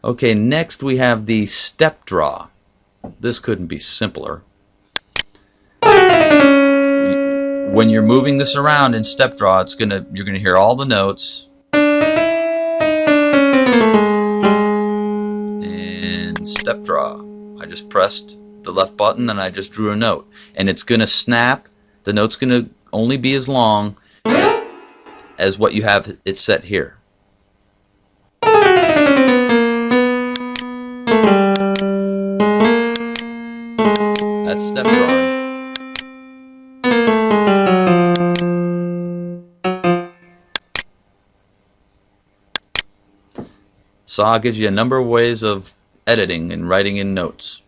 Okay, next we have the step draw. This couldn't be simpler. When you're moving this around in step draw, you're gonna hear all the notes. And step draw. I just pressed the left button and I just drew a note. And it's gonna snap. The note's gonna only be as long as what you have it set here. That's step drawing. Saw gives you a number of ways of editing and writing in notes.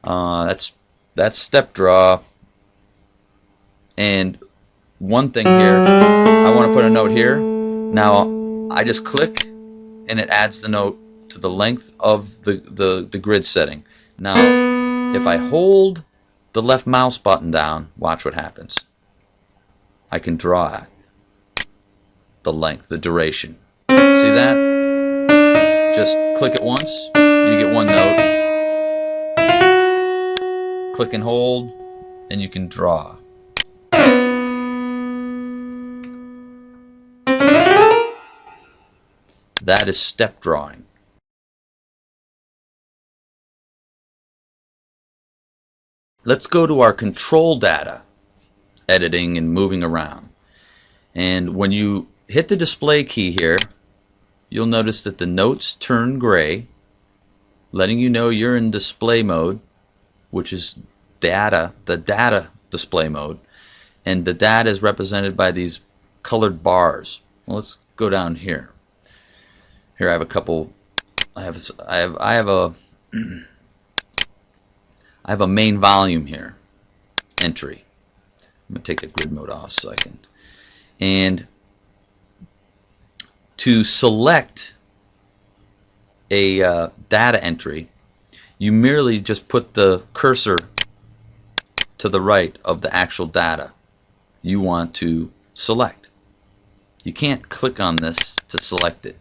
That's step draw. And one thing here, I want to put a note here. Now I just click and it adds the note to the length of the grid setting. Now if I hold the left mouse button down, watch what happens. I can draw the length, the duration. See that? Just click it once, you get one note. Click and hold, and you can draw. That is step drawing. Let's go to our control data, editing and moving around. And when you hit the display key here, you'll notice that the notes turn gray, letting you know you're in display mode, which is the data display mode, and the data is represented by these colored bars. Well, let's go down here. Here I have a couple. I have a main volume here, entry. I'm gonna take the grid mode off so I can. And to select a data entry, you merely just put the cursor to the right of the actual data you want to select. You can't click on this to select it.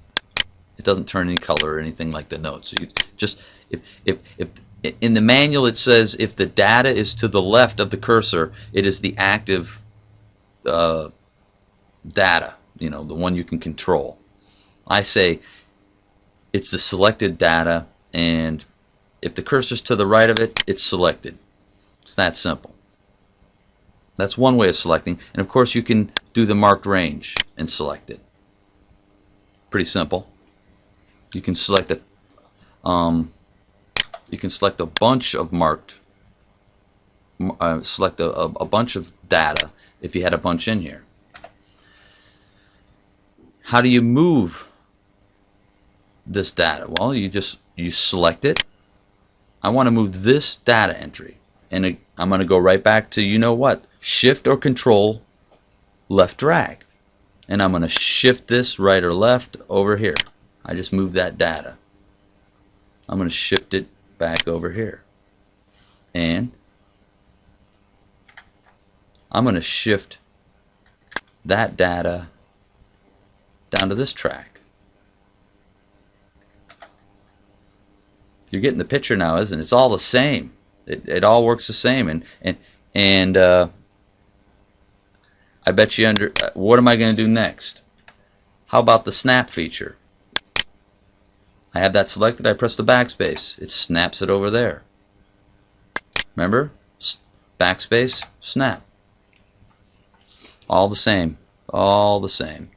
It doesn't turn any color or anything like the notes. So you just, if in the manual it says if the data is to the left of the cursor, it is the active data, the one you can control. I say it's the selected data, and if the cursor's to the right of it, it's selected. It's that simple. That's one way of selecting, and of course you can do the marked range and select it. Pretty simple. You can select a bunch of marked, select a bunch of data if you had a bunch in here. How do you move this data? Well, you select it. I want to move this data entry, and I'm going to go right back to Shift or Control left drag, and I'm going to shift this right or left over here. I just moved that data. I'm going to shift it back over here, and I'm going to shift that data down to this track. You're getting the picture now, isn't it? It's all the same. It all works the same. And I bet you what am I going to do next? How about the snap feature? I have that selected. I press the backspace. It snaps it over there. Remember? Backspace, snap. All the same. All the same.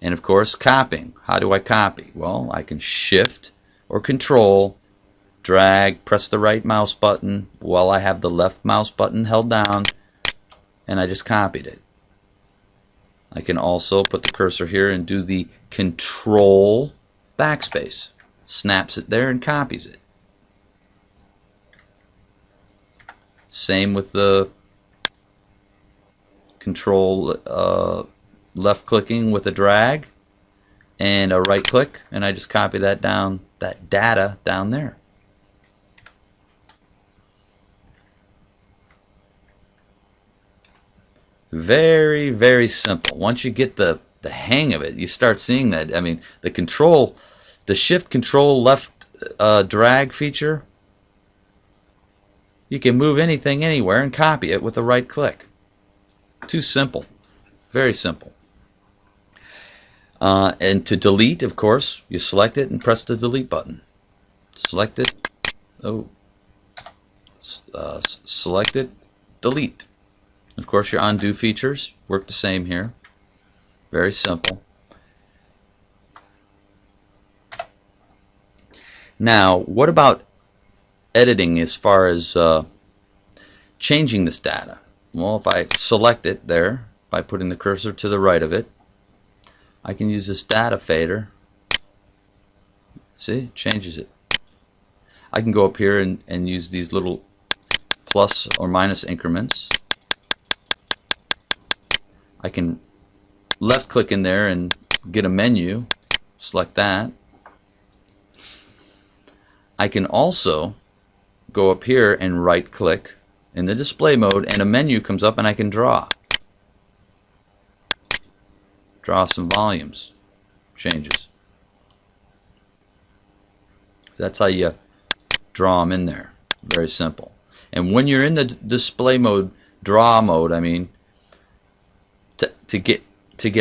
And of course, copying. How do I copy? Well, I can Shift or Control, drag, press the right mouse button while I have the left mouse button held down, and I just copied it. I can also put the cursor here and do the Control backspace. Snaps it there and copies it. Same with the Control left clicking with a drag and a right click, and I just copy that data down there. Very, very simple. Once you get the hang of it, you start seeing that. I mean, the control The shift control left drag feature, you can move anything anywhere and copy it with a right click. Too simple. Very simple. And to delete, of course, you select it and press the delete button. Select it. Oh. Select it. Delete. Of course, your undo features work the same here. Very simple. Now, what about editing as far as changing this data? Well, if I select it there by putting the cursor to the right of it, I can use this data fader. See, it changes it. I can go up here and use these little plus or minus increments. I can left click in there and get a menu, select that. I can also go up here and right click in the display mode and a menu comes up and I can draw some volumes changes. That's how you draw them in there. Very simple. And when you're in the display mode, draw mode, I mean, to get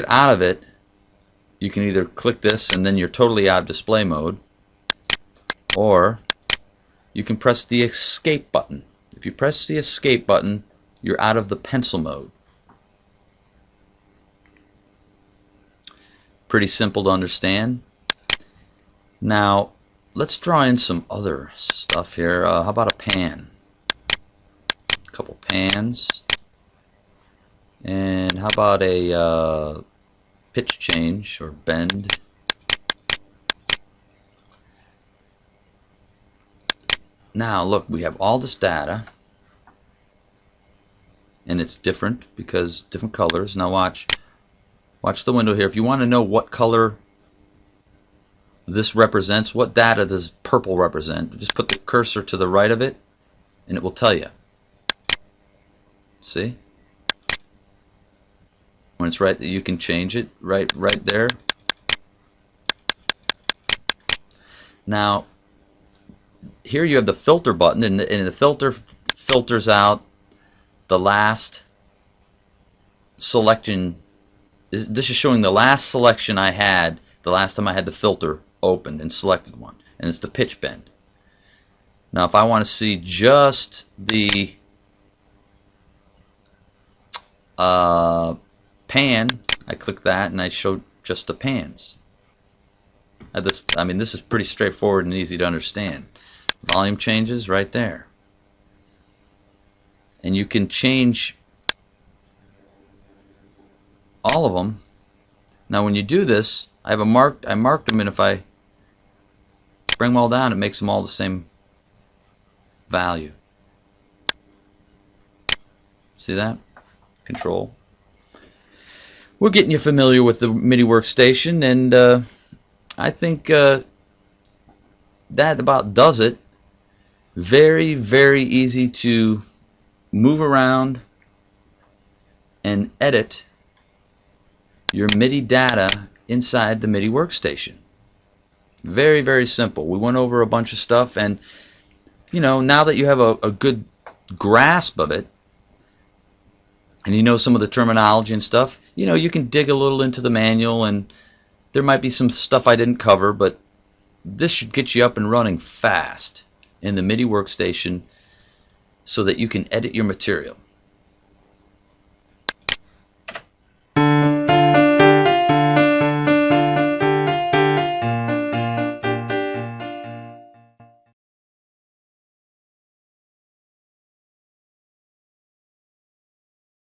out of it, you can either click this and then you're totally out of display mode, or you can press the escape button. If you press the escape button, you're out of the pencil mode. Pretty simple to understand. Now, let's draw in some other stuff here. How about a pan? A couple pans. And how about a pitch change or bend? Now look, we have all this data and it's different because different colors. Now watch the window here. If you want to know what color this represents, what data does purple represent, just put the cursor to the right of it and it will tell you. See? When it's right, you can change it right there. Now here you have the filter button, and the filter filters out the last selection. This is showing the last selection I had the last time I had the filter opened and selected one, and it's the pitch bend. Now if I want to see just the pan, I click that and I show just the pans. I mean, this is pretty straightforward and easy to understand. Volume changes right there. And you can change all of them. Now when you do this, I marked them, and if I bring them all down, it makes them all the same value. See that? Control. We're getting you familiar with the Midi workstation, and I think that about does it. Very, very easy to move around and edit your Midi data inside the Midi workstation. Very, very simple. We went over a bunch of stuff, and you know, now that you have a good grasp of it, and you know some of the terminology and stuff, you know, you can dig a little into the manual, and there might be some stuff I didn't cover, but this should get you up and running fast in the Midi workstation so that you can edit your material.